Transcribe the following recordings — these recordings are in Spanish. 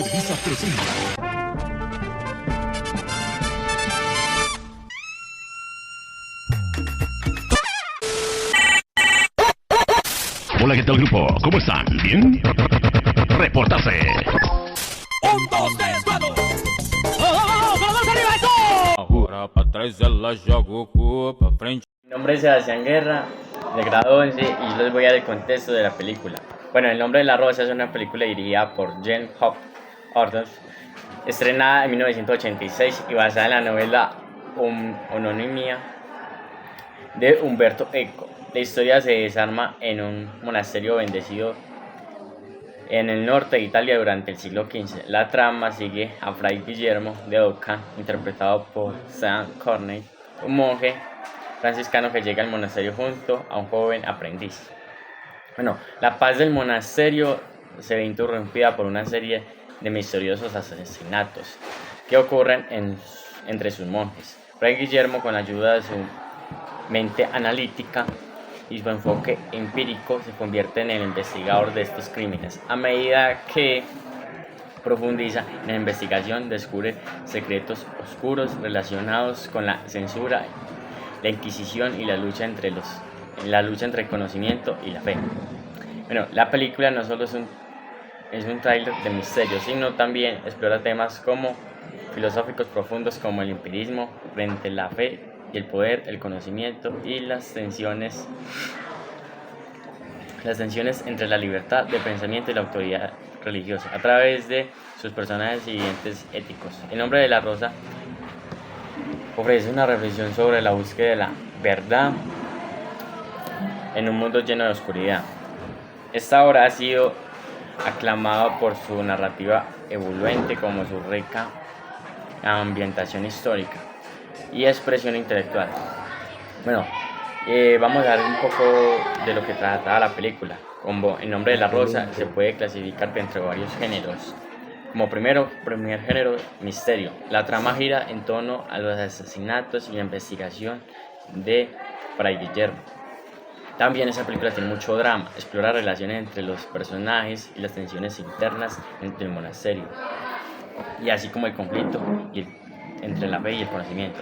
Televisa presenta. Hola, ¿qué tal, grupo? ¿Cómo están? ¿Bien? Reportarse. Un, dos, tres, cuatro. ¡Vamos arriba, eso! Ahora para atrás ela joga o cu pra frente. Mi nombre es Sebastián Guerra, de grado 11, y les voy a dar el contexto de la película. Bueno, El nombre de la rosa es una película dirigida por James Hop Ordaz, estrenada en 1986 y basada en la novela Ononimia de Umberto Eco. La historia se desarma en un monasterio bendecido en el norte de Italia durante el siglo XV. La trama sigue a Fray Guillermo de Oca, interpretado por Sean Connery, un monje franciscano que llega al monasterio junto a un joven aprendiz. Bueno, la paz del monasterio se ve interrumpida por una serie de misteriosos asesinatos que ocurren entre sus monjes. Fray Guillermo, con la ayuda de su mente analítica y su enfoque empírico, se convierte en el investigador de estos crímenes. A medida que profundiza en la investigación, descubre secretos oscuros relacionados con la censura, la Inquisición y la lucha entre el conocimiento y la fe. Bueno, la película no solo es un tráiler de misterio, sino también explora temas como filosóficos profundos como el empirismo frente a la fe y el poder, el conocimiento y las tensiones entre la libertad de pensamiento y la autoridad religiosa a través de sus personajes y dientes éticos. El nombre de la rosa ofrece una reflexión sobre la búsqueda de la verdad en un mundo lleno de oscuridad. Esta obra ha sido aclamada por su narrativa envolvente, como su rica ambientación histórica y expresión intelectual. Bueno, vamos a ver un poco de lo que trataba la película. Como El nombre de la rosa se puede clasificar entre varios géneros. Como primer género, misterio. La trama gira en torno a los asesinatos y la investigación de Fray Guillermo. También esa película tiene mucho drama, explora relaciones entre los personajes y las tensiones internas entre el monasterio, y así como el conflicto entre la fe y el conocimiento.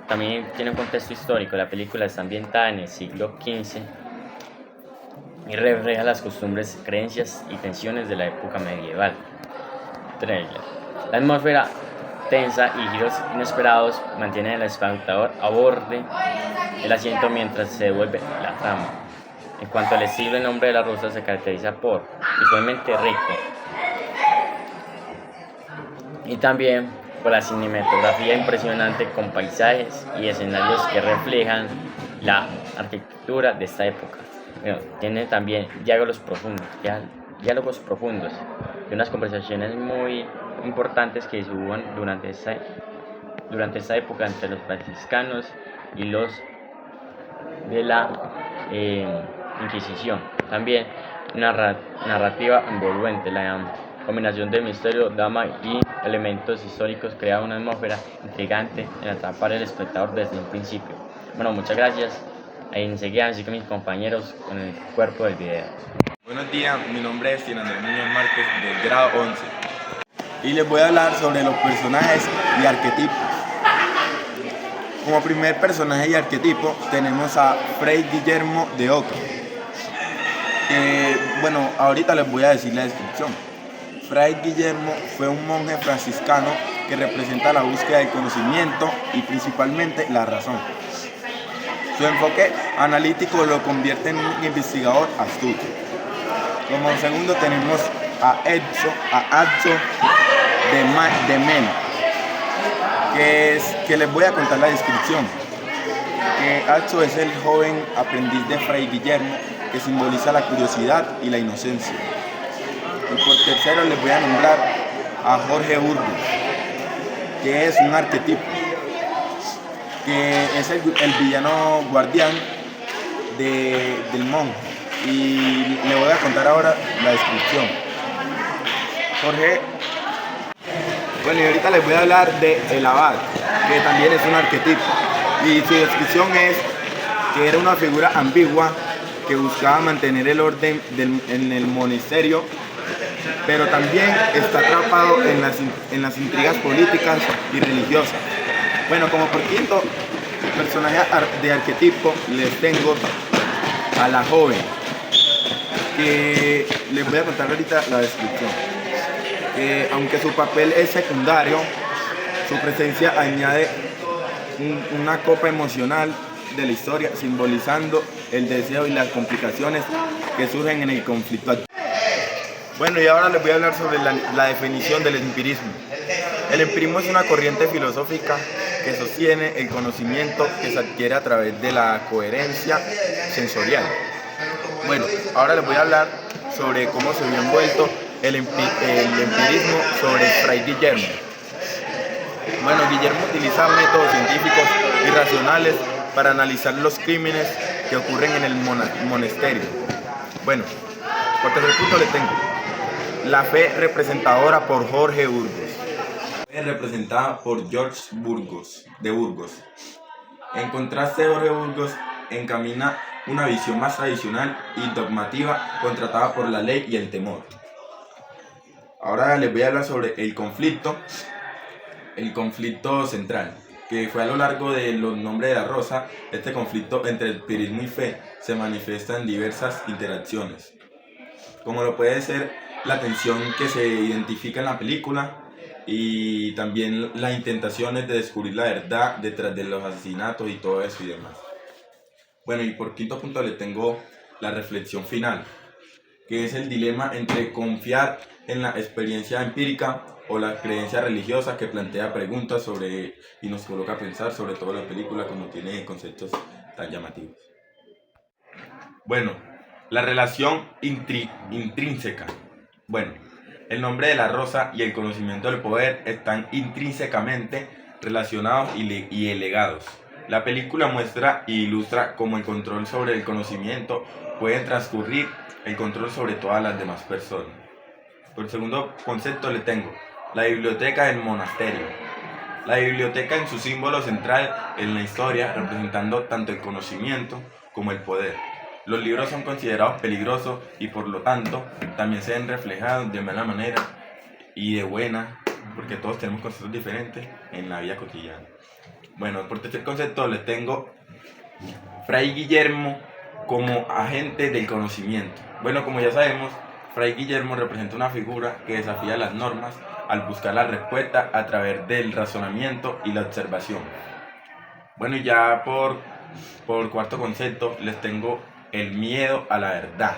También tiene un contexto histórico. La película está ambientada en el siglo XV y refleja las costumbres, creencias y tensiones de la época medieval. Trailer. La atmósfera tensa y giros inesperados mantienen al espectador a borde del asiento mientras se devuelve la trama. En cuanto al estilo, El nombre de la rosa se caracteriza por visualmente rico y también por la cinematografía impresionante, con paisajes y escenarios que reflejan la arquitectura de esta época. Bueno, tiene también diálogos profundos y unas conversaciones muy importantes que se hubo durante esta época entre los franciscanos y los de la Inquisición. También una narrativa envolvente. La combinación de misterio, drama y elementos históricos crea una atmósfera intrigante en atrapar al espectador desde un principio. Bueno, muchas gracias. Enseguida así que mis compañeros con el cuerpo del video. Buenos días, mi nombre es Cien Andrés Muñoz Márquez, del grado 11, y les voy a hablar sobre los personajes y arquetipos. Como primer personaje y arquetipo tenemos a Fray Guillermo de Oca. Bueno, ahorita les voy a decir la descripción. Fray Guillermo fue un monje franciscano que representa la búsqueda del conocimiento y principalmente la razón. Su enfoque analítico lo convierte en un investigador astuto. Como segundo tenemos a Atzo de Men, que les voy a contar la descripción. Atzo es el joven aprendiz de Fray Guillermo, que simboliza la curiosidad y la inocencia. Y por tercero les voy a nombrar a Jorge Burgos, que es un arquetipo, que es el villano guardián del monje. Y le voy a contar ahora la descripción. Jorge. Bueno, y ahorita les voy a hablar de el abad, que también es un arquetipo. Y su descripción es que era una figura ambigua que buscaba mantener el orden en el monasterio pero también está atrapado en las intrigas políticas y religiosas. Bueno, como por quinto personaje de arquetipo les tengo a la joven, que les voy a contar ahorita la descripción. Aunque su papel es secundario, su presencia añade una copa emocional de la historia, simbolizando el deseo y las complicaciones que surgen en el conflicto actual. Bueno, y ahora les voy a hablar sobre la definición del empirismo. El empirismo es una corriente filosófica que sostiene el conocimiento que se adquiere a través de la coherencia sensorial. Bueno, ahora les voy a hablar sobre cómo se vio envuelto el empirismo sobre Fray Guillermo. Bueno, Guillermo utiliza métodos científicos y racionales para analizar los crímenes que ocurren en el monasterio. Bueno, por tercer punto le tengo la fe representadora por Jorge Burgos. La fe representada por George Burgos, de Burgos. En contraste, Jorge Burgos encamina una visión más tradicional y dogmativa contratada por la ley y el temor. Ahora les voy a hablar sobre el conflicto central, que fue a lo largo de los Nombres de la Rosa. Este conflicto entre empirismo y fe se manifiesta en diversas interacciones, como lo puede ser la tensión que se identifica en la película y también las intentaciones de descubrir la verdad detrás de los asesinatos y todo eso y demás. Bueno, y por quinto punto le tengo la reflexión final, que es el dilema entre confiar en la experiencia empírica o la creencia religiosa, que plantea preguntas sobre y nos coloca a pensar, sobre todo la película, como tiene conceptos tan llamativos. Bueno, la relación intrínseca. Bueno, el nombre de la rosa y el conocimiento del poder están intrínsecamente relacionados y legados. La película muestra e ilustra cómo el control sobre el conocimiento puede transcurrir el control sobre todas las demás personas. Por segundo concepto le tengo la biblioteca del monasterio. La biblioteca en su símbolo central en la historia, representando tanto el conocimiento como el poder. Los libros son considerados peligrosos y por lo tanto también se ven reflejados de mala manera y de buena, porque todos tenemos conceptos diferentes en la vida cotidiana. Bueno, por tercer concepto les tengo Fray Guillermo como agente del conocimiento. Bueno, como ya sabemos, Fray Guillermo representa una figura que desafía las normas al buscar la respuesta a través del razonamiento y la observación. Bueno, y ya por cuarto concepto les tengo el miedo a la verdad,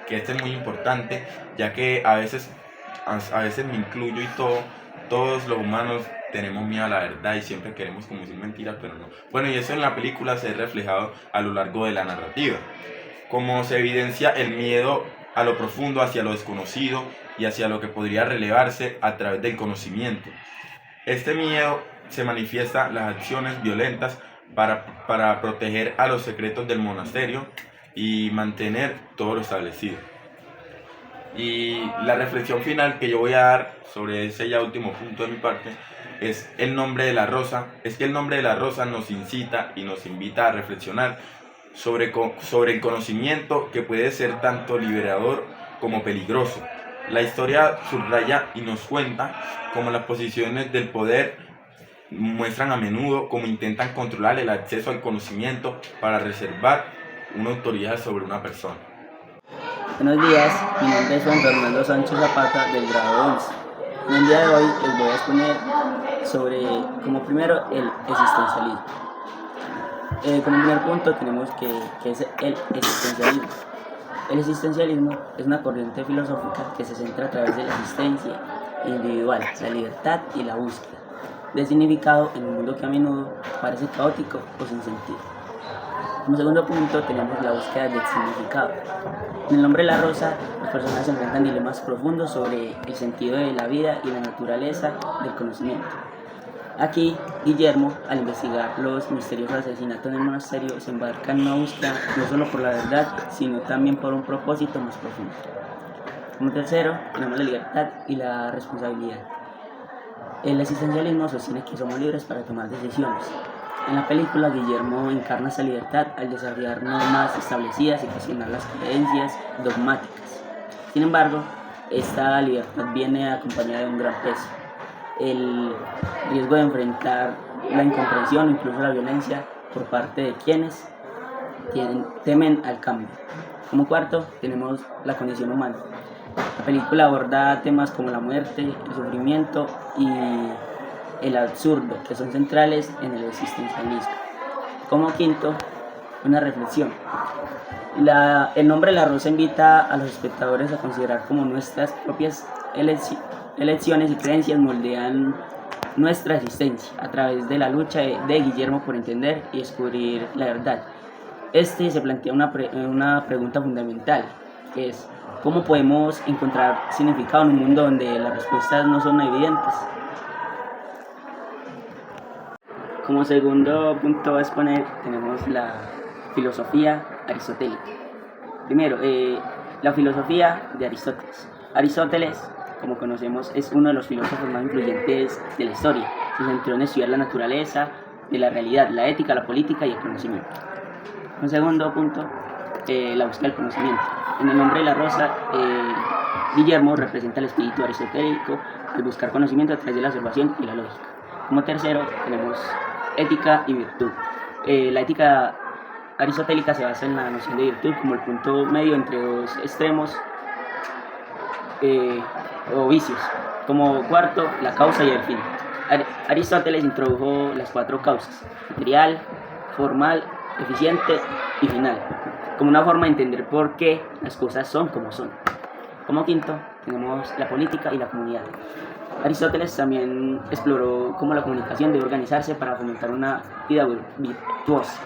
que este es muy importante, ya que a veces me incluyo y todos los humanos tenemos miedo a la verdad y siempre queremos como decir mentiras, pero no. Bueno, y eso en la película se ve reflejado a lo largo de la narrativa, como se evidencia el miedo a lo profundo, hacia lo desconocido y hacia lo que podría relevarse a través del conocimiento. Este miedo se manifiesta en las acciones violentas para proteger a los secretos del monasterio y mantener todo lo establecido. Y la reflexión final que yo voy a dar sobre ese ya último punto de mi parte es el nombre de la rosa. Es que el nombre de la rosa nos incita y nos invita a reflexionar sobre el conocimiento, que puede ser tanto liberador como peligroso. La historia subraya y nos cuenta cómo las posiciones del poder muestran a menudo cómo intentan controlar el acceso al conocimiento para reservar una autoridad sobre una persona. Buenos días, mi nombre es Juan Fernando Sánchez Zapata, del grado 11. En el día de hoy les voy a exponer sobre, como primero, el existencialismo. Como primer punto tenemos que es el existencialismo. El existencialismo es una corriente filosófica que se centra a través de la existencia individual, la libertad y la búsqueda de significado en un mundo que a menudo parece caótico o sin sentido. Como segundo punto tenemos la búsqueda del significado. En el nombre de la rosa, las personas se enfrentan dilemas profundos sobre el sentido de la vida y la naturaleza del conocimiento. Aquí, Guillermo, al investigar los misteriosos asesinatos en el monasterio, se embarca en una búsqueda no solo por la verdad, sino también por un propósito más profundo. Como tercero, tenemos la libertad y la responsabilidad. El existencialismo sostiene que somos libres para tomar decisiones. En la película, Guillermo encarna esa libertad al desafiar normas establecidas y cuestionar las creencias dogmáticas. Sin embargo, esta libertad viene acompañada de un gran peso: el riesgo de enfrentar la incomprensión o incluso la violencia por parte de quienes temen al cambio. Como cuarto, tenemos la condición humana. La película aborda temas como la muerte, el sufrimiento y el absurdo, que son centrales en el existencialismo. Como quinto, una reflexión. El nombre de la rosa invita a los espectadores a considerar cómo nuestras propias elecciones y creencias moldean nuestra existencia a través de la lucha de Guillermo por entender y descubrir la verdad. Se plantea una pregunta fundamental, que es: ¿cómo podemos encontrar significado en un mundo donde las respuestas no son evidentes? Como segundo punto a exponer tenemos la filosofía aristotélica. Primero, la filosofía de Aristóteles. Aristóteles, como conocemos, es uno de los filósofos más influyentes de la historia. Se centró en estudiar la naturaleza de la realidad, la ética, la política y el conocimiento. Un segundo punto, la búsqueda del conocimiento. En el nombre de la rosa, Guillermo representa el espíritu aristotélico al buscar conocimiento a través de la observación y la lógica. Como tercero, tenemos ética y virtud. La ética aristotélica se basa en la noción de virtud como el punto medio entre dos extremos o vicios. Como cuarto, la causa y el fin. Aristóteles introdujo las 4 causas: material, formal, eficiente y final, como una forma de entender por qué las cosas son como son. Como quinto, tenemos la política y la comunidad. Aristóteles también exploró cómo la comunicación debe organizarse para fomentar una vida virtuosa.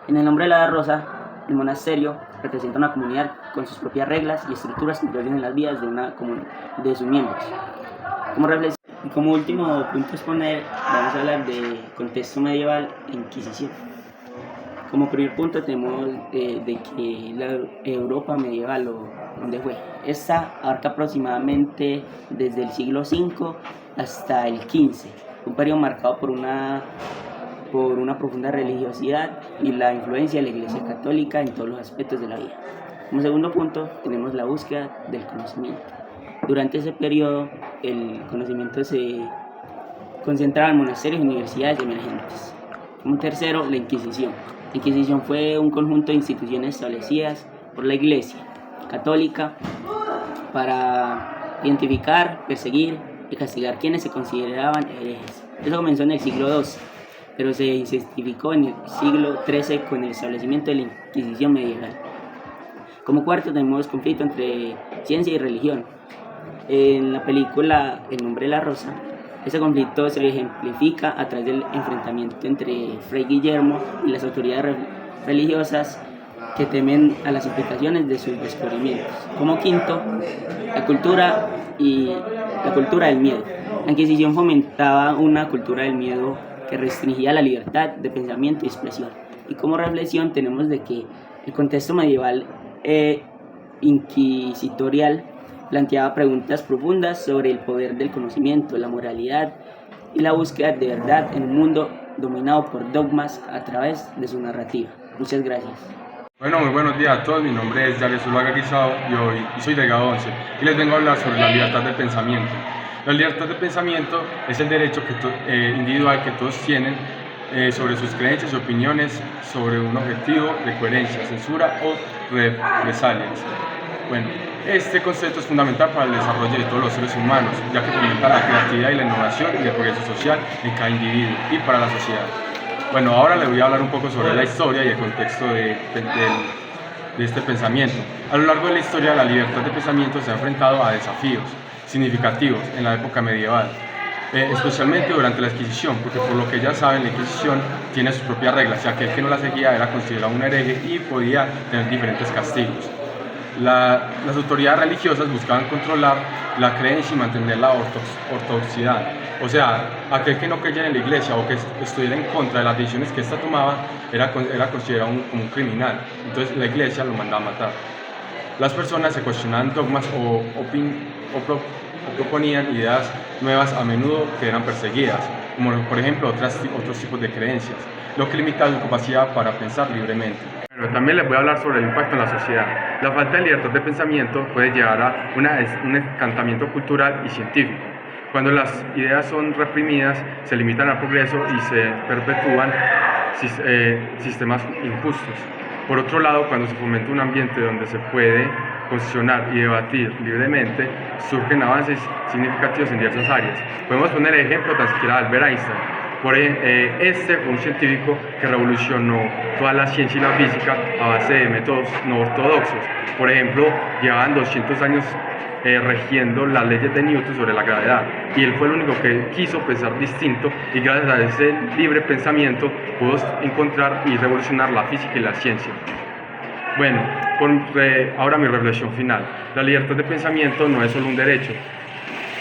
En el nombre de la rosa, el monasterio representa una comunidad con sus propias reglas y estructuras que influyen en las vidas de sus miembros. Como reflexión y como último punto a exponer, vamos a hablar de contexto medieval e Inquisición. Como primer punto tenemos de que la Europa medieval, o donde fue, esta abarca aproximadamente desde el siglo V hasta el XV, un periodo marcado por una profunda religiosidad y la influencia de la Iglesia Católica en todos los aspectos de la vida. Como segundo punto tenemos la búsqueda del conocimiento. Durante ese periodo el conocimiento se concentraba en monasterios y universidades emergentes. Como tercero, la Inquisición. La Inquisición fue un conjunto de instituciones establecidas por la Iglesia Católica para identificar, perseguir y castigar quienes se consideraban herejes. Eso comenzó en el siglo XII, pero se intensificó en el siglo XIII con el establecimiento de la Inquisición medieval. Como cuarto tenemos conflicto entre ciencia y religión. En la película El nombre de la rosa, ese conflicto se ejemplifica a través del enfrentamiento entre Fray Guillermo y las autoridades religiosas que temen a las implicaciones de sus descubrimientos. Como quinto, la cultura del miedo. La Inquisición fomentaba una cultura del miedo que restringía la libertad de pensamiento y expresión. Y como reflexión tenemos de que el contexto medieval inquisitorial planteaba preguntas profundas sobre el poder del conocimiento, la moralidad y la búsqueda de verdad en un mundo dominado por dogmas a través de su narrativa. Muchas gracias. Bueno, muy buenos días a todos. Mi nombre es Yales Zuluaga Guisado y soy de grado 11 y les vengo a hablar sobre la libertad de pensamiento. La libertad de pensamiento es el derecho individual que todos tienen sobre sus creencias y opiniones sobre un objetivo de coherencia, censura o represalias. Bueno, este concepto es fundamental para el desarrollo de todos los seres humanos, ya que fomenta la creatividad y la innovación y el progreso social en cada individuo y para la sociedad. Bueno, ahora les voy a hablar un poco sobre la historia y el contexto de este pensamiento. A lo largo de la historia, la libertad de pensamiento se ha enfrentado a desafíos significativos en la época medieval, especialmente durante la Inquisición, porque por lo que ya saben, la Inquisición tiene sus propias reglas, ya que el que no la seguía era considerado un hereje y podía tener diferentes castigos. Las autoridades religiosas buscaban controlar la creencia y mantener la ortodoxidad, o sea, aquel que no creyera en la iglesia o que estuviera en contra de las decisiones que ésta tomaba era considerado como un criminal, entonces la iglesia lo mandaba a matar. Las personas se cuestionaban dogmas o proponían ideas nuevas a menudo que eran perseguidas, como por ejemplo otros tipos de creencias, lo que limitaba su capacidad para pensar libremente. Bueno, también les voy a hablar sobre el impacto en la sociedad. La falta de libertad de pensamiento puede llevar a un encantamiento cultural y científico. Cuando las ideas son reprimidas, se limitan al progreso y se perpetúan sistemas injustos. Por otro lado, cuando se fomenta un ambiente donde se puede cuestionar y debatir libremente, surgen avances significativos en diversas áreas. Podemos poner el ejemplo tan siquiera de Albert Einstein. Este fue un científico que revolucionó toda la ciencia y la física a base de métodos no ortodoxos. Por ejemplo, llevaban 200 años regiendo las leyes de Newton sobre la gravedad, y él fue el único que quiso pensar distinto, y gracias a ese libre pensamiento pudo encontrar y revolucionar la física y la ciencia. Bueno, ahora mi reflexión final. La libertad de pensamiento no es solo un derecho,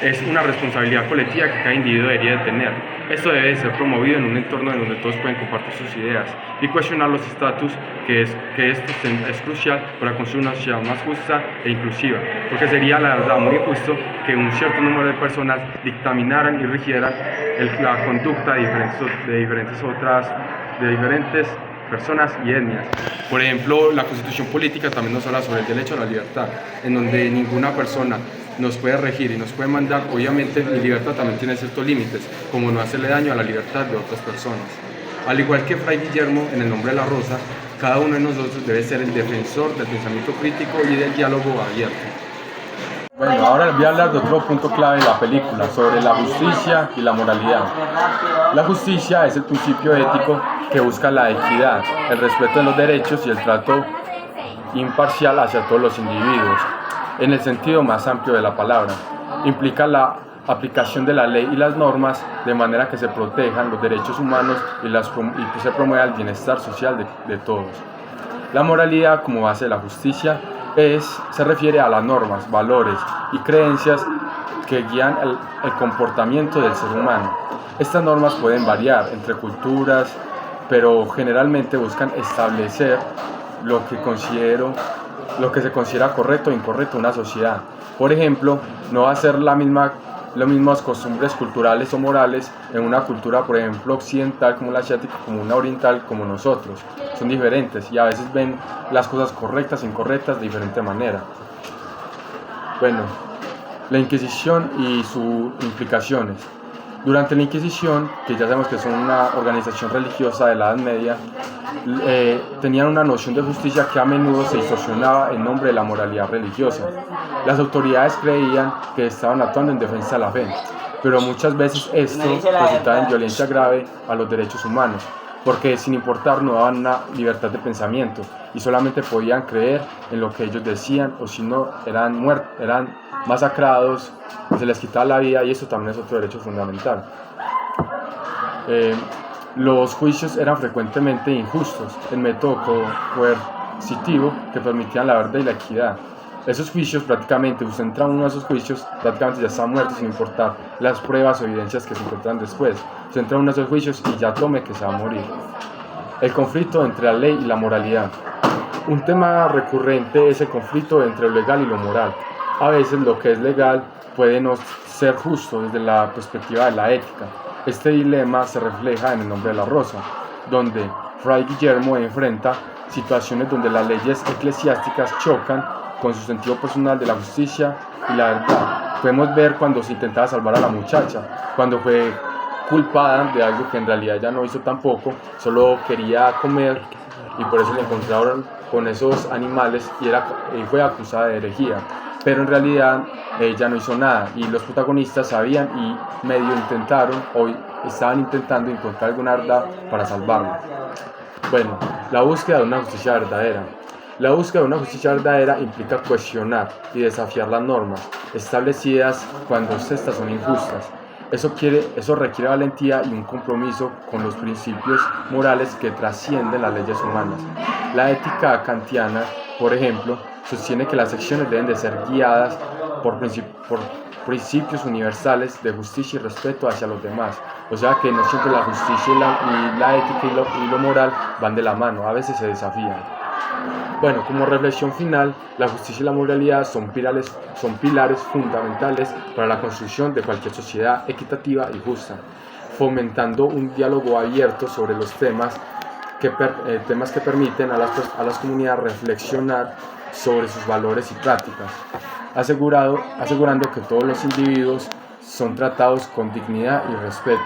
es una responsabilidad colectiva que cada individuo debería de tener. Esto debe ser promovido en un entorno en donde todos pueden compartir sus ideas y cuestionar los estatus, que esto es crucial para construir una sociedad más justa e inclusiva, porque sería la verdad muy injusto que un cierto número de personas dictaminaran y rigieran la conducta de diferentes personas y etnias. Por ejemplo, la Constitución política también nos habla sobre el derecho a la libertad, en donde ninguna persona nos puede regir y nos puede mandar. Obviamente mi libertad también tiene ciertos límites, como no hacerle daño a la libertad de otras personas. Al igual que Fray Guillermo en El nombre de la rosa, cada uno de nosotros debe ser el defensor del pensamiento crítico y del diálogo abierto. Bueno, ahora les voy a hablar de otro punto clave de la película, sobre la justicia y la moralidad. La justicia es el principio ético que busca la equidad, el respeto de los derechos y el trato imparcial hacia todos los individuos, en el sentido más amplio de la palabra. Implica la aplicación de la ley y las normas de manera que se protejan los derechos humanos y se promueva el bienestar social de todos. La moralidad, como base de la justicia, se refiere a las normas, valores y creencias que guían el comportamiento del ser humano. Estas normas pueden variar entre culturas, pero generalmente buscan establecer lo que se considera correcto o incorrecto en una sociedad. Por ejemplo, no va a ser las mismas costumbres culturales o morales en una cultura, por ejemplo, occidental como la asiática, como una oriental como nosotros. Son diferentes y a veces ven las cosas correctas e incorrectas de diferente manera. Bueno, la Inquisición y sus implicaciones. Durante la Inquisición, que ya sabemos que son una organización religiosa de la Edad Media, tenían una noción de justicia que a menudo se distorsionaba en nombre de la moralidad religiosa. Las autoridades creían que estaban actuando en defensa de la fe, pero muchas veces esto resultaba en violencia grave a los derechos humanos, porque sin importar no daban una libertad de pensamiento y solamente podían creer en lo que ellos decían, o si no eran masacrados, se les quitaba la vida, y eso también es otro derecho fundamental. Los juicios eran frecuentemente injustos, el método coercitivo que permitían la verdad y la equidad. Esos juicios prácticamente, usted entra en uno de esos juicios, prácticamente ya está muerto sin importar las pruebas o evidencias que se encuentran después. Usted entra en uno de esos juicios y ya tome que se va a morir. El conflicto entre la ley y la moralidad. Un tema recurrente es el conflicto entre lo legal y lo moral. A veces lo que es legal puede no ser justo desde la perspectiva de la ética. Este dilema se refleja en El nombre de la rosa, donde Fray Guillermo enfrenta situaciones donde las leyes eclesiásticas chocan con su sentido personal de la justicia y la verdad. Podemos ver cuando se intentaba salvar a la muchacha, cuando fue culpada de algo que en realidad ella no hizo tampoco, solo quería comer, y por eso le encontraron con esos animales y fue acusada de herejía. Pero en realidad ella no hizo nada, y los protagonistas sabían y medio estaban intentando encontrar alguna verdad para salvarla. Bueno, la búsqueda de una justicia verdadera. La búsqueda de una justicia verdadera implica cuestionar y desafiar las normas establecidas cuando estas son injustas. Eso requiere valentía y un compromiso con los principios morales que trascienden las leyes humanas. La ética kantiana, por ejemplo, sostiene que las acciones deben de ser guiadas por principios universales de justicia y respeto hacia los demás. O sea que no siempre la justicia y la ética y lo moral van de la mano, a veces se desafían. Bueno, como reflexión final, la justicia y la moralidad son pilares fundamentales para la construcción de cualquier sociedad equitativa y justa, fomentando un diálogo abierto sobre los temas temas que permiten a las comunidades reflexionar sobre sus valores y prácticas, asegurando que todos los individuos son tratados con dignidad y respeto.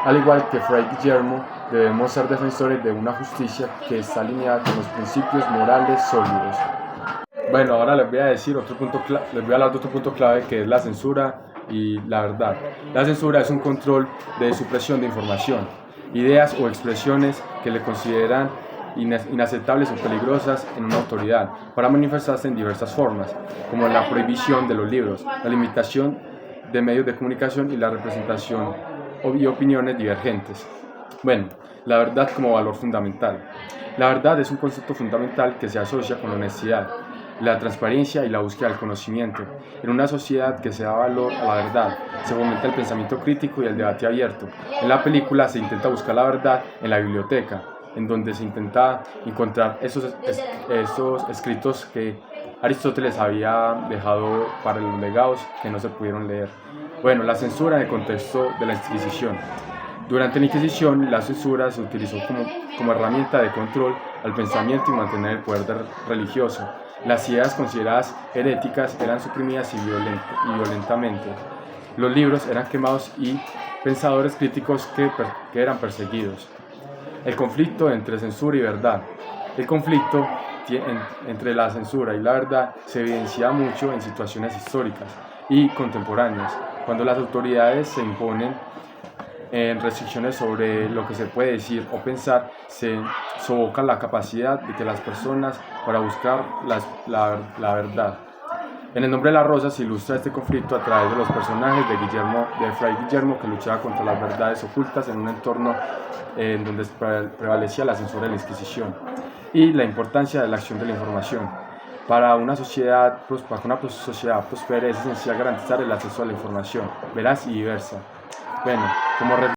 Al igual que Fray Guillermo, debemos ser defensores de una justicia que está alineada con los principios morales sólidos. Bueno, ahora les voy a hablar de otro punto clave, que es la censura y la verdad. La censura es un control de supresión de información, ideas o expresiones que le consideran inaceptables o peligrosas en una autoridad, para manifestarse en diversas formas, como la prohibición de los libros, la limitación de medios de comunicación y la representación y opiniones divergentes. Bueno, la verdad como valor fundamental. La verdad es un concepto fundamental que se asocia con la honestidad, la transparencia y la búsqueda del conocimiento. En una sociedad que se da valor a la verdad, se fomenta el pensamiento crítico y el debate abierto. En la película se intenta buscar la verdad en la biblioteca, en donde se intenta encontrar esos escritos que Aristóteles había dejado para los legados que no se pudieron leer. Bueno, la censura en el contexto de la Inquisición. Durante la Inquisición, la censura se utilizó como herramienta de control al pensamiento y mantener el poder religioso. Las ideas consideradas heréticas eran suprimidas y violentamente. Los libros eran quemados y pensadores críticos que eran perseguidos. El conflicto entre censura y verdad. El conflicto entre la censura y la verdad se evidencia mucho en situaciones históricas y contemporáneas, cuando las autoridades se imponen restricciones sobre lo que se puede decir o pensar, se sofoca la capacidad de las personas para buscar la verdad. En El nombre de la rosa se ilustra este conflicto a través de los personajes de Fray Guillermo, que luchaba contra las verdades ocultas en un entorno en donde prevalecía la censura de la Inquisición, y la importancia de la acción de la información. Para que una sociedad prospere es esencial garantizar el acceso a la información veraz y diversa. Bueno, como